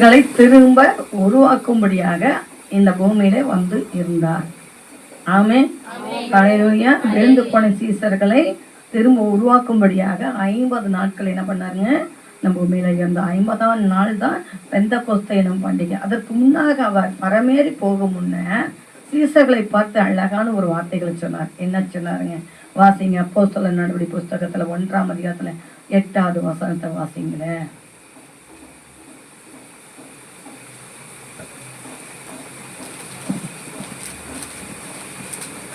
சீசர்களை திரும்ப உருவாக்கும்படியாக இந்த பூமியில வந்து இருந்தார். ஆமென். ஹல்லேலூயா. விழுந்து போன சீசர்களை திரும்ப உருவாக்கும்படியாக 50 நாட்கள் என்ன பண்ணாருங்க, நம்ம பூமியில இருந்த 50ஆம் நாள் தான் பெந்தெகோஸ்தே எனும் பண்டிகை. அதற்கு முன்னாக அவர் பரமேறி போக முன்ன சீசர்களை பார்த்து அழகான ஒரு வார்த்தைகளை சொன்னார். என்ன சொன்னாருங்க? வாசிங்க. அப்போஸ்தலர் நடவடிக்கை புஸ்தகத்துல 1ஆம் அதிகாரத்துல 8வது வசனத்தை வாசிங்களேன்.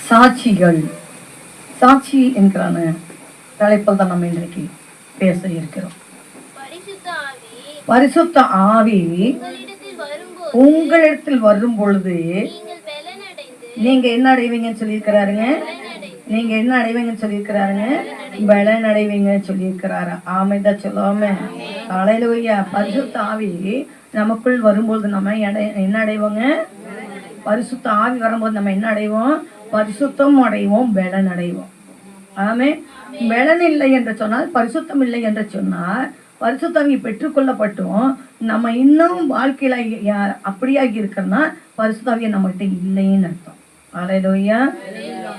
சாட்சிகள். சாட்சி என்கிறான தலைப்பில் தான் நம்ம இன்றைக்கு பேச இருக்கிறோம். பரிசுத்த ஆவி உங்களிடத்தில் வரும் பொழுது நீங்க என்ன அடைவீங்கன்னு சொல்லியிருக்கிறாருங்க? நீங்க என்ன அடைவீங்கன்னு சொல்லியிருக்கிறாருங்க? பலன் அடைவீங்கன்னு சொல்லியிருக்கிறாரு. ஆமைதான் சொல்லாம ஹல்லேலூயா. பரிசுத்த ஆவி நமக்குள் வரும்பொழுது நம்ம என்ன அடைவோங்க? பரிசுத்த ஆவி வரும்போது நம்ம என்ன அடைவோம்? பரிசுத்தம் அடைவோம், பலன் அடைவோம். ஆமே. பலன் இல்லை என்று சொன்னால், பரிசுத்தம் இல்லை என்று சொன்னால், பரிசுத்தாவி பெற்றுக்கொள்ளப்பட்டும் நம்ம இன்னும் வாழ்க்கையில அப்படியாகி இருக்கிறோம்னா பரிசுத்தாவியை நம்மகிட்ட இல்லைன்னு அர்த்தம். ஹல்லேலூயா.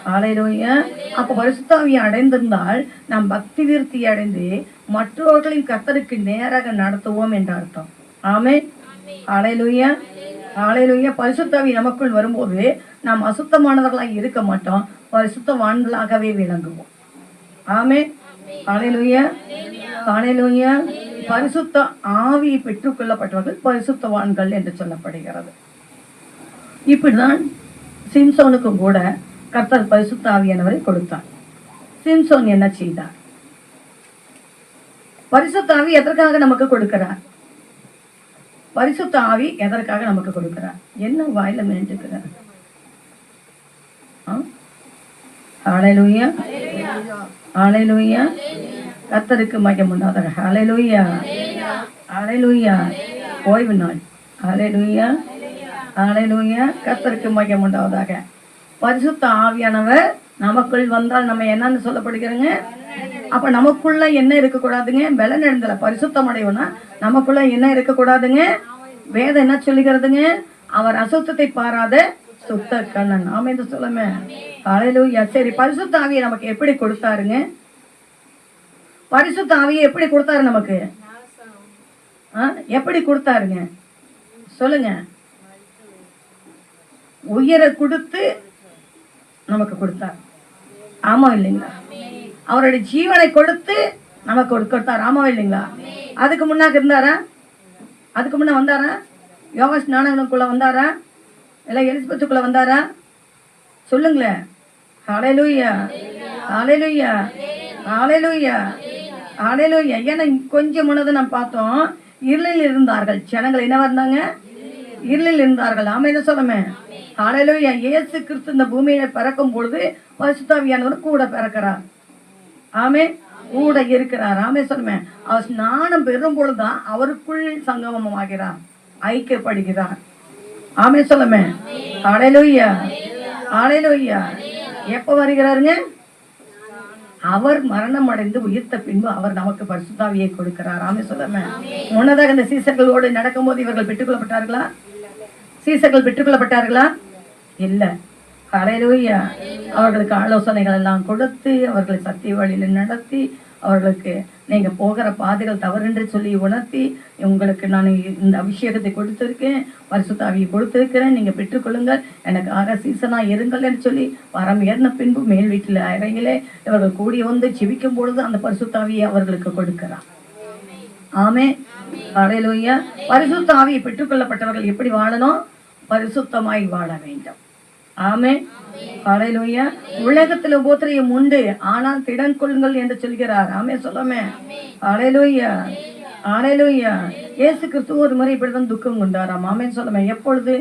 ஹல்லேலூயா. அப்ப பரிசுத்தாவியை அடைந்திருந்தால் நாம் பக்தி விருத்தி அடைந்து மற்றவர்களின் கர்த்தருக்கு நேராக நடத்துவோம் என்ற அர்த்தம். ஆமே. ஹல்லேலூயா. ஹல்லேலூயா. பரிசுத்தாவி நமக்குள் வரும்போது நாம் அசுத்தமானவர்களாக இருக்க மாட்டோம், பரிசுத்தவான்களாகவே விளங்குவோம். ஆமே. ஹல்லேலூயா. ஹல்லேலூயா. பரிசுத்த ஆவியை பெற்றுக்கொள்ளப்பட்டவர்கள் பரிசுத்தவான்கள் என்று சொல்லப்படுகிறது. இப்படிதான் சிம்சோனுக்கும் கூட கர்த்தர் பரிசுத்த ஆவியானவரை கொடுத்தார். சிம்சோன் என்ன செய்தார்? பரிசுத்த ஆவி எதற்காக நமக்கு கொடுக்கிறார்? பரிசுத்த ஆவி எதற்காக நமக்கு கொடுக்கிறார்? என்ன வாயில மேண்டுக்கிறார்? ஹல்லேலூயா. ஹல்லேலூயா. கர்த்தருக்கு மகிமை உண்டாவதாக. ஹல்லேலூயா. ஹல்லேலூயா. ஓய்வு நாள். ஹல்லேலூயா. ஹல்லேலூயா. கர்த்தருக்கு மகிமை உண்டாவதாக. பரிசுத்த ஆவியானவர் நமக்குள் வந்தால் நம்ம என்னன்னு சொல்லப்படுகிறோங்க? அப்ப நமக்குள்ள என்ன இருக்கக்கூடாதுங்க? பலன் எழுந்தல பரிசுத்தம் அடைவோம்னா நமக்குள்ள என்ன இருக்கக்கூடாதுங்க? வேதம் என்ன சொல்லுகிறதுங்க? அவர் அசுத்தத்தை பாராத சுத்த கண்ணன். ஆமே சொல்லுமே. ஹல்லேலூயா. சரி, பரிசுத்த ஆவியை நமக்கு எப்படி கொடுத்தாருங்க? பரிசுத்த ஆவியை எப்படி கொடுத்தாரு நமக்கு? எப்படி கொடுத்தாருங்க சொல்லுங்க. உயிரை கொடுத்து நமக்கு கொடுத்தார். ஆமா இல்லைங்களா? அவருடைய ஜீவனை கொடுத்து நமக்கு கொடுத்தார். ஆமா இல்லைங்களா? அதுக்கு முன்னாக இருந்தாரா? அதுக்கு முன்ன வந்தாரா? யோகா ஸ்நானங்களுக்குள்ள வந்தாரா? இல்ல எலிசபெத்துக்குள்ள வந்தாரா? சொல்லுங்களேன். ஹல்லேலூயா. ஹல்லேலூயா. ஹல்லேலூயா. ஹல்லேலூயா. ஏன்னா கொஞ்சம் முன்னதை நம்ம பார்த்தோம், இருளில் இருந்தார்கள் ஜனங்கள். என்னவா இருந்தாங்க? இருளில் இருந்தார்கள். ஆமே சொல்லுமே. ஹல்லேலூயா. இயேசு கிறிஸ்து இந்த பூமியில பிறக்கும் பொழுது பரிசுத்த ஆவியானவர் கூட பிறக்கிறார். ஆமே. கூட இருக்கிறார். ஆமே சொல்லுமே. அவர் ஸ்நானம் பெறும் பொழுதுதான் அவருக்குள் சங்கமம் ஆகிறார், ஐக்கியப்படுகிறார். ஆமே சொல்லுமே. ஹல்லேலூயா. ஹல்லேலூயா. எப்ப வருகிறாருங்க? அவர் மரணம் அடைந்து உயிர்த்த பின்பு அவர் நமக்கு பரிசுத்த ஆவியை கொடுக்கிறார். ஆமே சொல்லுமே. முன்னதாக இந்த சீசர்களோடு நடக்கும்போது இவர்கள் பெற்றுக்கொள்ளப்பட்டார்களா? சீசர்கள் பெற்றுக்கொள்ளப்பட்டார்களா? இல்ல. ஹல்லேலூயா. அவர்களுக்கு ஆலோசனைகள் எல்லாம் கொடுத்து அவர்களை சத்திய வழியில நடத்தி அவர்களுக்கு நீங்க போகிற பாதைகள் தவறென்று சொல்லி உணர்த்தி, உங்களுக்கு நான் இந்த அபிஷேகத்தை கொடுத்திருக்கேன், பரிசுத்த ஆவியை கொடுத்திருக்கிறேன், நீங்க பெற்றுக்கொள்ளுங்கள், எனக்கு சீசனா இருங்கள் என்று சொல்லி வரம் ஏறின பின்பு மேல் வீட்டில் அறையிலே இவர்கள் கூடி வந்து ஜெபிக்கும் பொழுது அந்த பரிசுத்த ஆவியை அவர்களுக்கு கொடுக்கிறார். ஆமே. ஹல்லேலூயா. பரிசுத்த ஆவியை பெற்றுக்கொள்ளப்பட்டவர்கள் எப்படி வாழணும்? பரிசுத்தமாய் வாழ வேண்டும். ஆமே. ஹல்லேலூயா. உலகத்தில் உபத்திரவம் உண்டு, ஆனால் திடன் கொள்ளுங்கள் என்று சொல்கிறார். ஆமே சொல்லாமே. ஹல்லேலூயா. ஹல்லேலூயா. இயேசு கிறிஸ்து ஒரு முறை இப்படிதான் துக்கம் கொண்டாராம். ஆமே சொல்லாமே. எப்பொழுது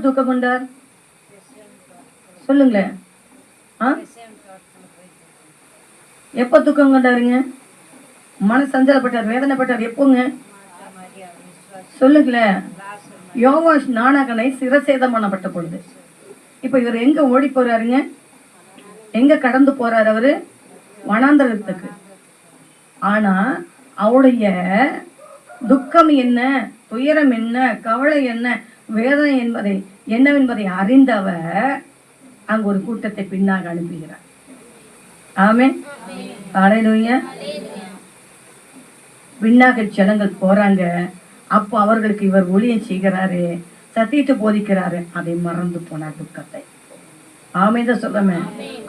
துக்கம் கொண்டார் சொல்லுங்களேன். எப்ப துக்கம் கொண்டாருங்க? மன சஞ்சலப்பட்டார், வேதனைப்பட்டார். எப்போங்க சொல்லுங்களேன். யோவா ஸ்நானகனை சிரசேதம் பண்ணப்பட்ட பொழுது. இப்ப இவர் எங்க ஓடி போறாருங்க? எங்க கடந்து போறாரு? அவரு வனாந்தரத்துக்கு. ஆனா அவருடைய துக்கம் என்ன, துயரம் என்ன, கவலை என்ன, வேதனை என்பதை என்னவென்பதை அறிந்தவர் அங்கு ஒரு கூட்டத்தை பின்னாக அனுப்புகிறார். ஆமென். ஹல்லேலூயா. பின்னாக ஜனங்கள் போறாங்க. அப்போ அவர்களுக்கு இவர் ஊழியம் செய்கிறாரு, சத்தியத்தை போதிக்கிறாரு. அதை மறந்து போனார் துக்கத்தை. ஆமென் சொல்லமே.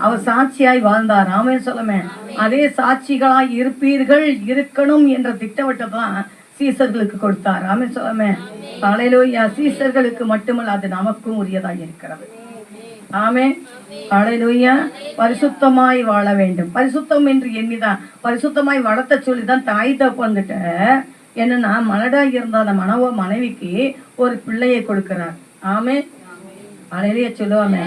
அவர் சாட்சியாய் வாழ்ந்தார். ஆமென் சொல்லமே. அதே சாட்சிகளாய் இருப்பீர்கள், இருக்கணும் என்ற திட்டவட்டத்தான் சீசர்களுக்கு கொடுத்தார். ஆமென் சொல்லமே. ஹல்லேலூயா. சீசர்களுக்கு மட்டுமல்ல, அது நமக்கும் உரியதாய் இருக்கிறது. ஆமென். ஹல்லேலூயா. பரிசுத்தமாய் வாழ வேண்டும். பரிசுத்தம் என்று எண்ணிதான் பரிசுத்தமாய் வளர்த்த சொல்லிதான் தாய் தப்பங்கிட்ட என்னன்னா மலடாய் இருந்த அந்த மனைவிக்கு ஒரு பிள்ளையை கொடுக்கிறார். ஆமென். ஹல்லேலூயா சொல்லுவாங்க.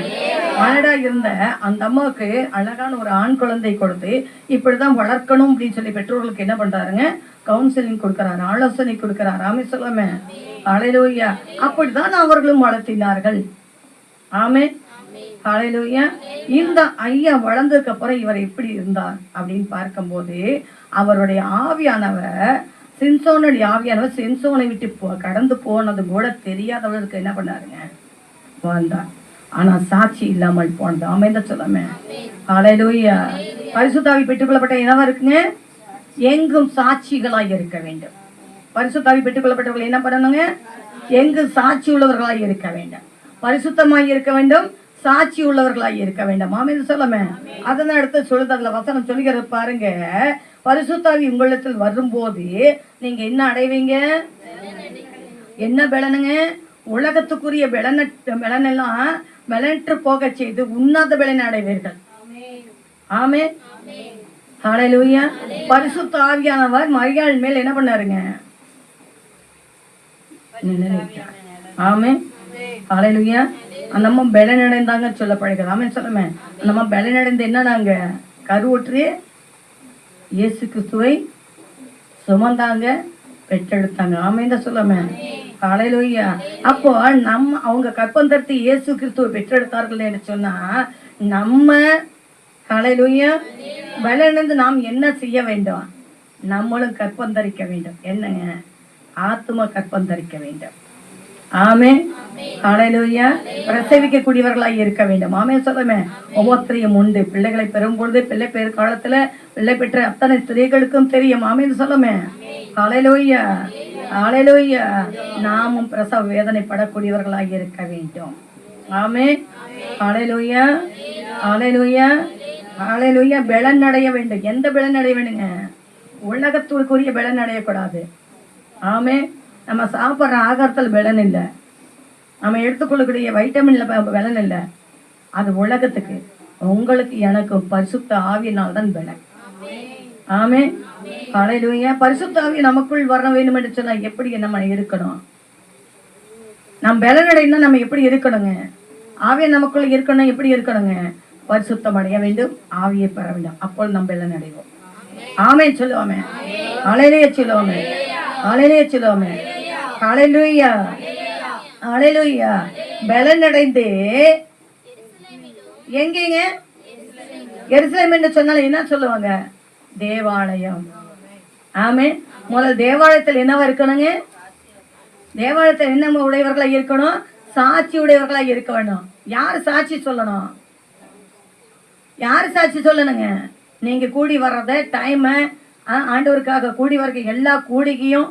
மலடா இருந்த அந்த அம்மாவுக்கு அழகான ஒரு ஆண் குழந்தை கொடுத்து இப்படிதான் வளர்க்கணும் அப்படின்னு சொல்லி பெற்றோர்களுக்கு என்ன பண்றாருங்க, கவுன்சிலிங் கொடுக்கிறார், ஆலோசனை கொடுக்கிறார். ஆமென் சொல்லாம. ஹல்லேலூயா. அப்படிதான் அவர்களும் வளர்த்தினார்கள். ஆமென். ஹல்லேலூயா. இந்த ஐயா வளர்ந்ததுக்கு அப்புறம் இவர் எப்படி இருந்தார் அப்படின்னு பார்க்கும்போது அவருடைய ஆவியானவர் சிம்சோனுடைய ஆவியானவர் சிம்சோனை விட்டு கடந்து போனது கூட தெரியாதவர்களுக்கு என்ன பண்ணாருங்க, வாழ்ந்தார். ஆனா சாட்சி இல்லாமல் போனது. ஆமென் சொல்லாம. ஹல்லேலூயா. பரிசுத்த ஆவி பெற்றுக்கொள்ளப்பட்ட என்னவா இருக்குங்க, எங்கும் சாட்சிகளாய் இருக்க வேண்டும். பரிசுத்த ஆவி பெற்றுக்கொள்ளப்பட்டவர்கள் என்ன பண்ணணுங்க, எங்கும் சாட்சி உள்ளவர்களாய் இருக்க வேண்டும், பரிசுத்தமாய் இருக்க வேண்டும், சாட்சி உள்ளவர்களாய் இருக்க வேண்டும். ஆமென் சொல்லாம. அதனால அடுத்து சொல்லுது, அதுல வசனம் சொல்லுகிறது பாருங்க, பரிசுத்த ஆவி உங்களிடத்தில் வரும்போது நீங்க என்ன அடைவீங்க, என்ன பலனுங்க, உலகத்துக்குரிய பலனெல்லாம் பலனற்று போக செய்து உன்னத பலனை அடைவீர்கள். ஆமென். ஹல்லேலூயா. பரிசுத்த ஆவியானவர் மரியாள் மேல் என்ன பண்ணாருங்க, ஆமென். ஹல்லேலூயா. அந்த அம்மா பலனடைந்தாங்க சொல்லப்படுகிறது. ஆமென் சொல்லுமே. அந்த அம்மா பலனடைந்து என்னன்னாங்க, கருவுற்று இயேசு கிறிஸ்துவை சுமந்தாங்க, பெற்றெடுத்தாங்க. ஆமென் தான் சொல்லாம. ஹல்லேலூயா. அப்போ அவங்க கற்பந்தரித்து இயேசு கிறிஸ்துவை பெற்றெடுத்தார்கள் என்று சொன்னா நம்ம ஹல்லேலூயா பலனடைந்து நாம் என்ன செய்ய வேண்டும், நம்மளும் கற்பந்தரிக்க வேண்டும். என்னங்க, ஆத்தும கற்பந்தரிக்க வேண்டும். ஆமென். ஹல்லேலூயா. பிரசவிக்கக்கூடியவர்களாய் இருக்க வேண்டும். ஆமென் சொல்லுமே. ஒவ்வொருத்தரையும் உண்டு. பிள்ளைகளை பெறும் பொழுது பிள்ளை பேர் காலத்துல பிள்ளை பெற்ற அத்தனை ஸ்திரீகளுக்கும் தெரியும். ஆமென் சொல்லுமே. ஹல்லேலூயா. ஹல்லேலூயா. நாமும் பிரசவ வேதனைப்படக்கூடியவர்களாய் இருக்க வேண்டும். ஆமென். ஹல்லேலூயா. ஹல்லேலூயா. ஹல்லேலூயா. பலன் அடைய வேண்டும். எந்த பலன் அடைய வேண்டுங்க, உலகத்துக்குரிய பலன் அடையக்கூடாது. ஆமென். நம்ம சாப்பிட்ற ஆகாரத்தில் பலன் இல்லை, நம்ம எடுத்துக்கொள்ளக்கூடிய வைட்டமின்ல பலன் இல்லை, அது உலகத்துக்கு. உங்களுக்கு எனக்கும் பரிசுத்த ஆவியினால் தான் பலன். ஆமென். ஹல்லேலூயா. பரிசுத்த ஆவி நமக்குள் வர வேண்டும் என்று சொன்னா எப்படி நம்ம இருக்கணும், நம் பலன் அடைந்தா நம்ம எப்படி இருக்கணுங்க, ஆவியை நமக்குள்ள இருக்கணும், எப்படி இருக்கணுங்க, பரிசுத்தம் அடைய வேண்டும், ஆவியை பெற வேண்டும். அப்போது நம்ம பலன் அடைவோம். ஆமென் சொல்லுவோமே. ஹல்லேலூயா சொல்லுவோமே. ஹல்லேலூயா சொல்லுவோமே. ஹல்லேலூயா. ஹல்லேலூயா. பலன் அடைந்து எங்கேங்க, எருசலேம் என்று சொன்னாலும் என்ன சொல்லுவாங்க, தேவாலயம். ஆமென். முதல் தேவாலயத்தில் என்னவா இருக்கணுங்க, தேவாலயத்தில் என்ன உடையவர்களா இருக்கணும், சாட்சி உடையவர்களா இருக்க வேண்டும். யார் சாட்சி சொல்லணும், யார் சாட்சி சொல்லணுங்க, நீங்க கூடி வர்றத டைம் ஆண்டவருக்காக கூடி வர்ற எல்லா கூடிக்கையும்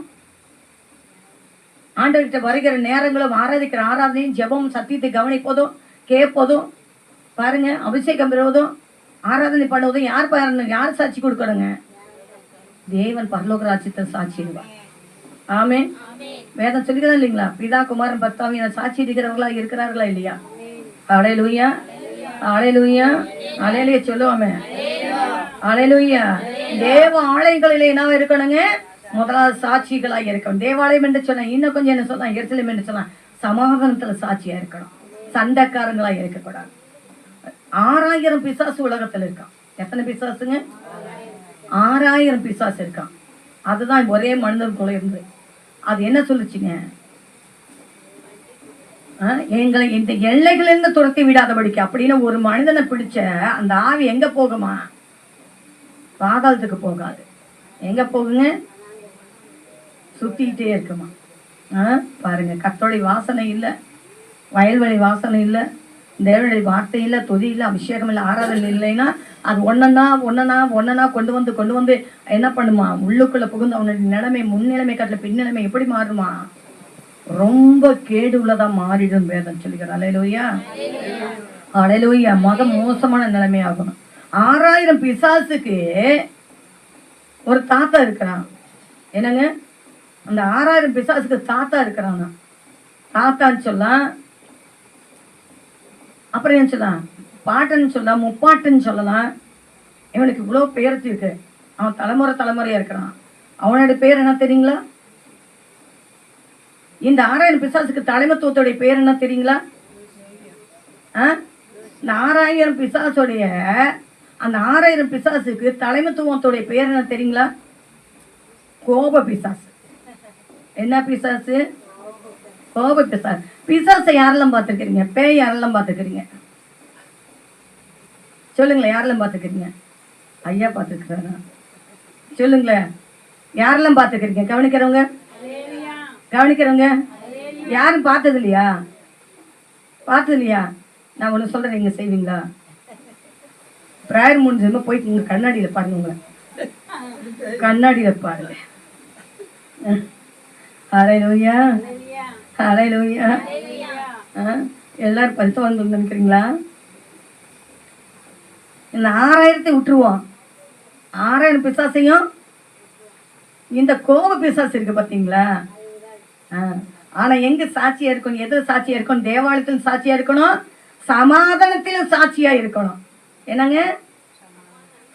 ஆண்டவர்கிட்ட வருகிற நேரங்களும் ஆராதிக்கிற ஆராதனையும் ஜெபமும் சத்தியத்தை கவனிப்பதும் கேட்பதும் பாருங்க, அபிஷேகம் பெறுவதும் ஆராதனை பண்ணுவதும் யார் பாருங்க, யார் சாட்சி கொடுக்கணுங்க, தேவன் பரலோக ராஜ்யத்தில் சாட்சிடுவார். ஆமென். வேதம் சொல்லிக்கிறதா இல்லைங்களா, பிதா குமாரன் பர்த்தாவியான சாட்சி இருக்கிறவர்களா இருக்கிறார்களா இல்லையா. ஹல்லேலூயா. ஹல்லேலூயா. ஹல்லேலூயா சொல்லுவாமே. ஹல்லேலூயா. தேவ ஆலயங்களில் என்ன இருக்கணுங்க, முதலாவது சாட்சிகளாக இருக்கணும். தேவாலயம் என்று சொன்னா இன்னும் கொஞ்சம் என்ன சொல்லலாம், எருசலேம் என்று சொல்லலாம், சமாதானத்துல சாட்சியா இருக்கணும், சண்டைக்காரங்களா இருக்கக்கூடாது. 6000 பிசாசு உலகத்துல இருக்கான். எத்தனை பிசாசுங்க, 6000 பிசாசு இருக்கான். அதுதான் ஒரே மனிதனுக்குள்ள இருந்து அது என்ன சொல்லுச்சுங்க, எங்களை இந்த எல்லைகளிலிருந்து துரத்தி விடாதபடிக்கு அப்படின்னு ஒரு மனிதனை பிடிச்ச அந்த ஆவி எங்க போகுமா, பாதாளத்துக்கு போகாது. எங்க போகுங்க, சுத்திக்கிட்டே இருக்குமா. பாருங்க, கர்த்தருடைய வாசனை இல்லை, வயல்வெளி வாசனை இல்லை, தேவனுடைய வார்த்தை இல்லை, துதி இல்லை, அபிஷேகம் இல்லை, ஆராதனை இல்லைன்னா அது ஒன்னா கொண்டு வந்து என்ன பண்ணுமா, உள்ளுக்குள்ள புகுந்து அவனுடைய நிலைமை முன்னிலைமை கட்டல பின்னிலைமை எப்படி மாறுமா, ரொம்ப கேடு உள்ளதா மாறிடும் வேதம் சொல்லுகிறார். அல்லேலூயா, அல்லேலூயா. மோசமான நிலைமையாகும். 6000 பிசாசுக்கு ஒரு தாத்தா இருக்கிறான். என்னங்க, அந்த 6000 பிசாசுக்கு தாத்தா இருக்கிறான். தாத்தான்னு சொல்லலாம், அப்புறம் என்ன சொல்லலாம், பாட்டுன்னு சொல்லலாம், முப்பாட்டுன்னு சொல்லலாம். இவனுக்கு இவ்வளோ பேர் இருக்கு. அவன் தலைமுறையா இருக்கிறான். அவனோட பேர் என்ன தெரியுங்களா? இந்த 6000 பிசாசுக்கு தலைமைத்துவத்துடைய பேர் என்ன தெரியுங்களா? இந்த 6000 பிசாசுடைய அந்த 6000 பிசாசுக்கு தலைமைத்துவத்துடைய பேர் என்ன தெரியுங்களா? கோப பிசாசு. என்ன பிசாசு? கோப பிசாசு. பிசாசை யாரெல்லாம் பார்த்துருக்கிறீங்க? பேய் யாரெல்லாம் பார்த்துக்கிறீங்க? சொல்லுங்களேன், யாரெல்லாம் பார்த்துக்கிறீங்க? ஐயா பார்த்துக்கிறாரா? சொல்லுங்களேன், யாரெல்லாம் பார்த்துக்கிறீங்க? கவனிக்கிறவங்க யாரும் பார்த்தது இல்லையா? நான் ஒன்று சொல்கிறேன், நீங்கள் செய்வீங்களா? ப்ரேயர் முடிஞ்சதுமே போயிட்டு உங்கள் கண்ணாடியில் பாருங்க, உங்களை கண்ணாடியில் பாருங்க. ஹல்லேலூயா, ஹல்லேலூயா. எல்லாரும் பரிசு வந்து நினைக்கிறீங்களா? இந்த 6000 விட்டுருவோம். 6000 பிசாசையும் இந்த கோப பிசாசு இருக்கு பார்த்தீங்களா? ஆனால் எங்கே சாட்சியாக இருக்கணும்? எது சாட்சியாக இருக்கணும்? தேவாலயத்தில் சாட்சியாக இருக்கணும், சமாதானத்திலும் சாட்சியாக இருக்கணும். என்னங்க,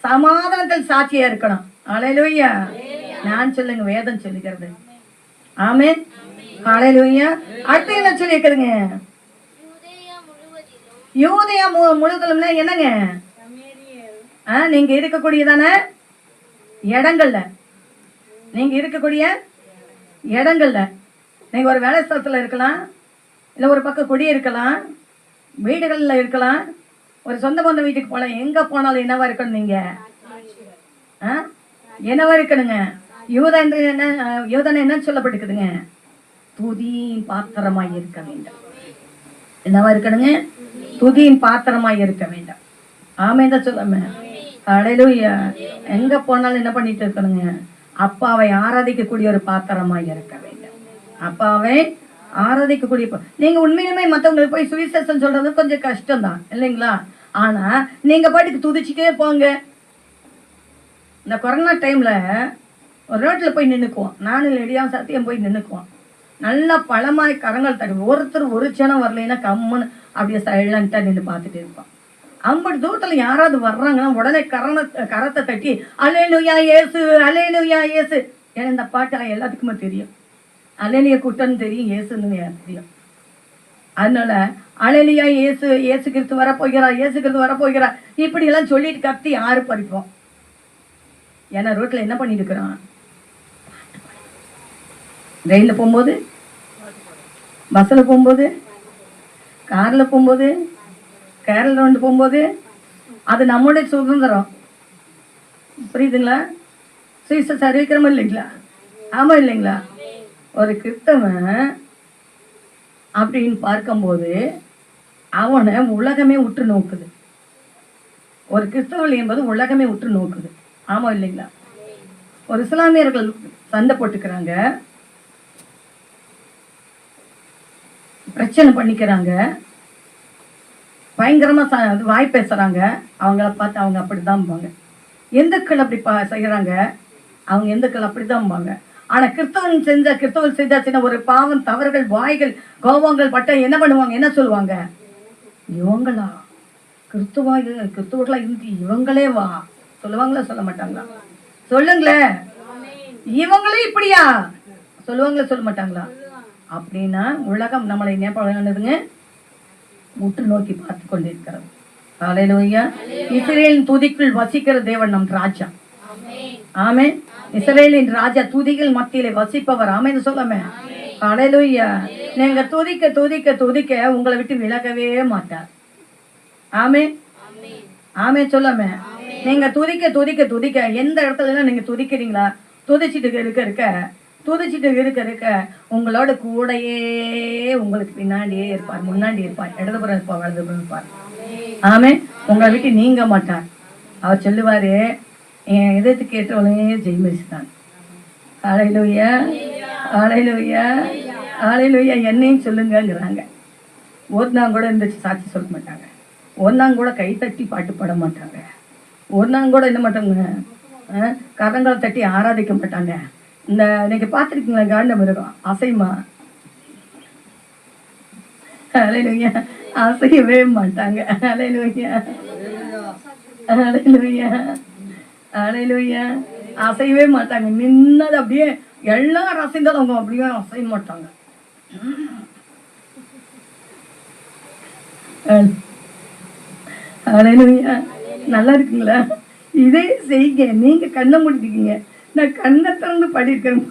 சமாதானத்தில் சாட்சியாக இருக்கணும். அல்லேலூயா. நான் சொல்லுங்க, வேதம் சொல்லுகிறது. ஆமென், அல்லேலூயா. அடுத்து என்ன சொல்லி இருக்குதுங்க? யூதேயா முழுவதும் என்னங்க, நீங்க இருக்கக்கூடியதான இடங்கள்ல, நீங்க ஒரு வேலை ஸ்தலத்தில் இருக்கலாம், இல்லை ஒரு பக்கம் குடி இருக்கலாம், வீடுகளில் இருக்கலாம், ஒரு சொந்த பந்த வீட்டுக்கு போகலாம். எங்கே போனாலும் என்னவா இருக்கணும்? நீங்கள் என்னவா இருக்கணுங்க? யூதனை என்ன சொல்லப்பட்டுக்குதுங்க? துதியின் பாத்திரமாய் இருக்க வேண்டும். என்னவா இருக்கணுங்க? துதியின் பாத்திரமாய் இருக்க வேண்டும். ஆமென் தான் சொல்லாம. அல்லேலூயா. எங்கே போனாலும் என்ன பண்ணிட்டு இருக்கணுங்க? அப்பாவை ஆராதிக்கக்கூடிய ஒரு பாத்திரமாய் இருக்க வேண்டும். அப்பாவை ஆராதிக்கக்கூடிய. நீங்க உண்மையுமே மற்றவங்களுக்கு போய் சுவிசேஷம் சொல்றது கொஞ்சம் கஷ்டம்தான் இல்லைங்களா? ஆனா நீங்க பாட்டுக்கு துதிச்சுட்டே போங்க. இந்த கொரோனா டைம்ல ஒரு ரோட்டில் போய் நின்றுக்குவோம். நானும் லெடியாவும் சத்தியம் போய் நின்றுக்குவோம். நல்லா பழமாய் கரங்கள் தட்டி, ஒருத்தர் ஒரு க்ஷணம் வரலைன்னா கம்முன்னு அப்படியே சைலண்டாக நின்று பார்த்துட்டு இருப்போம். 50 தூரத்தில் யாராவது வர்றாங்கன்னா உடனே கரத்தை தட்டி அல்லேலூயா இயேசு, அல்லேலூயா இயேசு. ஏன்னா இந்த பாட்டு எல்லாத்துக்குமே தெரியும். அல்லேலூயா கூட்டம்னு தெரியும், இயேசுன்னு தெரியும். அதனால அல்லேலூயா இயேசு, இயேசு கிறிஸ்து வரப்போகிறார், இயேசு கிறிஸ்து வரப்போகிறார் இப்படி எல்லாம் சொல்லிட்டு கத்தி யாரு பறிப்போம்? ஏன்னா ரோட்டில் என்ன பண்ணிட்டு இருக்கிறான்? ரயிலில் போகும்போது, பஸ்ஸில் போகும்போது, காரில் போகும்போது, கேரள ரவுண்டு போகும்போது, அது நம்மளுடைய சுதந்திரம். புரியுதுங்களா? சுவிசேஷம் அறிவிக்கிறோமா இல்லைங்களா? ஆமாம் இல்லைங்களா? ஒரு கிறிஸ்தவன் அப்படின்னு பார்க்கும்போது அவனை உலகமே உற்று நோக்குது. ஒரு கிறிஸ்தவன் என்பது உலகமே உற்று நோக்குது. ஆமாம் இல்லைங்களா? ஒரு இஸ்லாமியர்கள் சண்டை போட்டுக்கிறாங்க, பிரச்சனை பண்ணிக்கிறாங்க, பயங்கரமாக வாய் பேசுகிறாங்க. அவங்கள பார்த்து அவங்க அப்படி தான்பாங்க. இந்துக்கள் அப்படி செய்கிறாங்க, அவங்க இந்துக்கள் அப்படி தான்பாங்க. ஆனால் கிறிஸ்தவன் செஞ்சாச்சுன்னா ஒரு பாவம், தவறுகள், வாய்கள், கோபங்கள் பட்ட என்ன பண்ணுவாங்க? என்ன சொல்லுவாங்க? இவங்களா கிறிஸ்துவர்களா இருந்து இவங்களே வா சொல்லுவாங்களா? சொல்ல மாட்டாங்களா? சொல்லுங்களேன். இவங்களே இப்படியா சொல்லுவாங்களா? சொல்ல மாட்டாங்களா? அப்படின்னா உலகம் நம்மளை நேபாளதுங்க முற்று நோக்கி பார்த்து கொண்டிருக்கிறது. ஹல்லேலூயா. இஸ்ரவேலின் துதிக்குள் வசிக்கிற தேவன் நம் ராஜா. ஆமென். இஸ்ரவேலின் ராஜா துதிகள் மத்தியிலே வசிப்பவர். ஆமென் சொல்லாமே. ஹல்லேலூயா. நீங்க துதிக்க துதிக்க துதிக்க உங்களை விட்டு விலகவே மாட்டார். ஆமென். ஆமென் சொல்லாமே. நீங்க துதிக்க துதிக்க துதிக்க எந்த இடத்துல நீங்க துதிக்கிறீங்களா, துதிச்சுட்டு இருக்க துதிச்சுட்டு இருக்க உங்களோட கூடையே உங்களுக்கு பின்னாடியே இருப்பார், முன்னாடி இருப்பார், இடதுபுறம் இருப்பார், வலதுபுறம் இருப்பார். ஆமே. உங்களை விட்டு நீங்க மாட்டார். அவர் சொல்லுவாரு, என் இதயத்துக்கு கேட்டவனே ஜெய்மரிச்சுதான். ஹல்லேலூயா, ஹல்லேலூயா, ஹல்லேலூயா. என்னையும் சொல்லுங்கிறாங்க. ஒரு நாள் கூட இந்த சாட்சி சொல்ல மாட்டாங்க. ஒரு நாள் கூட கை தட்டி பாட்டு பாட மாட்டாங்க. ஒரு நாள் கூட என்ன மாட்டாங்க, கரங்களை தட்டி ஆராதிக்க மாட்டாங்க. இந்த இன்னைக்கு பார்த்துருக்கீங்களா, காண்டம் இருக்கும் அசைமா, ஹல்லேலூயா, அசையவே மாட்டாங்க. ஹல்லேலூயா, ஹல்லேலூயா, ஹல்லேலூயா. அசையவே மாட்டாங்க. நின்னது அப்படியே எல்லாரும் அசைந்தாலும் அவங்க அப்படியே அசைய மாட்டாங்க. ஹல்லேலூயா. நல்லா இருக்குங்களா? இதே செய்யுங்க. நீங்க கண்ணை முடிக்கீங்க, நான் கண்ணை திறந்து படிக்கிறேன்,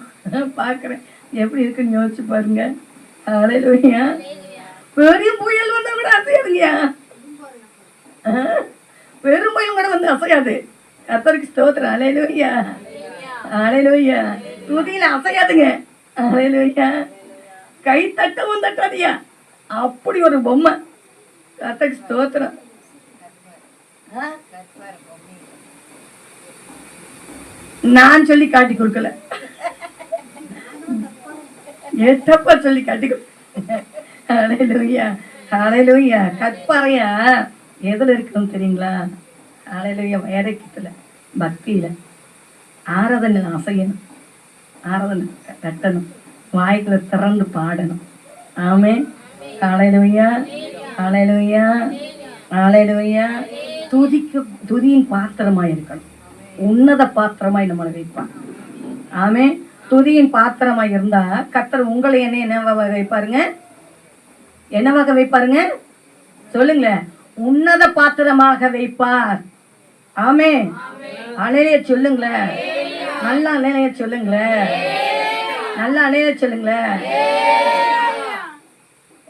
பார்க்குறேன் எப்படி இருக்குன்னு யோசிச்சு பாருங்க. ஹல்லேலூயா. பெரிய புயல் வந்தா கூட அசையாதுங்கய்யா. பெரும் புயல் கூட வந்து அசையாது. கர்த்தருக்கு ஸ்தோத்திரம். ஹல்லேலூயா, ஹல்லேலூயா. துதியில அசையாதுங்க. ஹல்லேலூயா. கை தட்டவும் தட்டாதியா, அப்படி ஒரு பொம்மை. கர்த்தருக்கு ஸ்தோத்திரம். நான் சொல்லி காட்டி கொடுக்கல, ஏத்தப்பா சொல்லி காட்டி கொடுக்க. ஹல்லேலூயா, ஹல்லேலூயா. கற்பாறையா எதுல இருக்கணும் தெரியுங்களா? ஹல்லேலூயா. வைரக்கியத்துல, பக்தியில, ஆராதனை அசையணும், ஆராதனை கட்டணும், வாய்க்குள்ள திறந்து பாடணும். ஆமே. ஹல்லேலூயா, ஹல்லேலூயா, ஹல்லேலூயா. துதியின் பாத்திரமாய் இருக்கணும். உன்னத பாத்திரமாய் நம்மளை வைப்பான். ஆமே. துதியின் பாத்திரமாய் இருந்தா கர்த்தர் உங்களை என்னவாக வைப்பாருங்க? என்னவாக வைப்பாருங்க? சொல்லுங்களேன். உன்னத பாத்திரமாக வைப்பார். ஆமே. அலைய சொல்லுங்களேன். நல்லா அலைய சொல்லுங்களேன். நல்லா அலைய சொல்லுங்களேன்.